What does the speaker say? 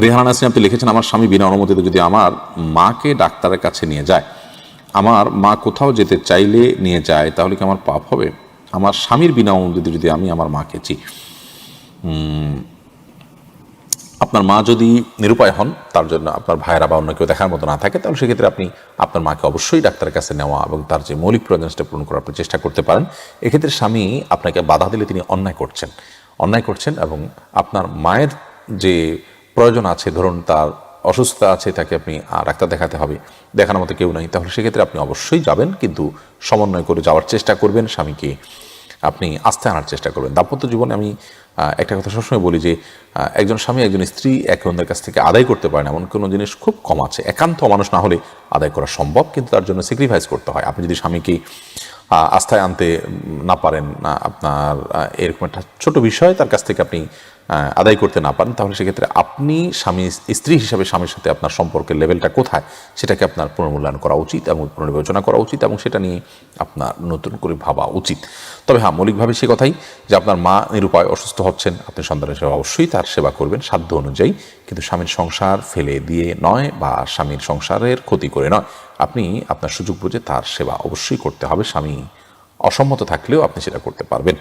রেহানা নাসরিন আপনি লিখেছেন, আমার স্বামী বিনা অনুমতিতে যদি আমার মাকে ডাক্তারের কাছে নিয়ে যায়, আমার মা কোথাও যেতে চাইলে নিয়ে যায়, তাহলে কি আমার পাপ হবে? আমার স্বামীর বিনা অনুমতিতে যদি আমি আমার মাকে আপনার মা যদি নিরুপায় হন, তার জন্য আপনার ভাইয়েরা বা অন্য কেউ দেখার মতো না থাকে, তাহলে সেক্ষেত্রে আপনি আপনার মাকে অবশ্যই ডাক্তারের কাছে নেওয়া এবং তার যে মৌলিক প্রয়োজন সেটা পূরণ করার আপনি চেষ্টা করতে পারেন। এক্ষেত্রে স্বামী আপনাকে বাধা দিলে তিনি অন্যায় করছেন এবং আপনার মায়ের যে প্রয়োজন আছে, ধরুন তার অসুস্থতা আছে, তাকে আপনি ডাক্তার দেখাতে হবে, দেখানোর মতো কেউ নাই, তাহলে সেক্ষেত্রে আপনি অবশ্যই যাবেন, কিন্তু সমন্বয় করে যাওয়ার চেষ্টা করবেন, স্বামীকে আপনি আস্থা আনার চেষ্টা করবেন। দাম্পত্য জীবনে আমি একটা কথা সবসময় বলি যে একজন স্বামী একজন স্ত্রী একে অন্যের কাছ থেকে আদায় করতে পারেন এমন কোনো জিনিস খুব কম আছে। একান্ত মানুষ না হলে আদায় করা সম্ভব, কিন্তু তার জন্য স্যাক্রিফাইস করতে হয়। আপনি যদি স্বামীকে আস্থায় আনতে না পারেন, আপনার এরকম একটা ছোট বিষয় তার কাছ থেকে আপনি আদায় করতে না পারেন, তাহলে সেক্ষেত্রে আপনি স্ত্রী হিসাবে স্বামীর সাথে আপনার সম্পর্কের লেভেলটা কোথায় সেটাকে আপনার পুনর্মূল্যায়ন করা উচিত এবং পুনর্বিবেচনা করা উচিত এবং সেটা নিয়ে আপনার নতুন করে ভাবা উচিত। তবে হ্যাঁ, মৌলিকভাবে সে কথাই যে আপনার মা নিরুপায় অসুস্থ হচ্ছেন, আপনি সন্তানের সেবা অবশ্যই তার সেবা করবেন সাধ্য অনুযায়ী, কিন্তু স্বামীর সংসার ফেলে দিয়ে নয় বা স্বামীর সংসারের ক্ষতি করে নয়, আপনি আপনার সুযোগ বুঝে তার সেবা অবশ্যই করতে হবে। স্বামী অসম্মত থাকলেও আপনি সেটা করতে পারবেন।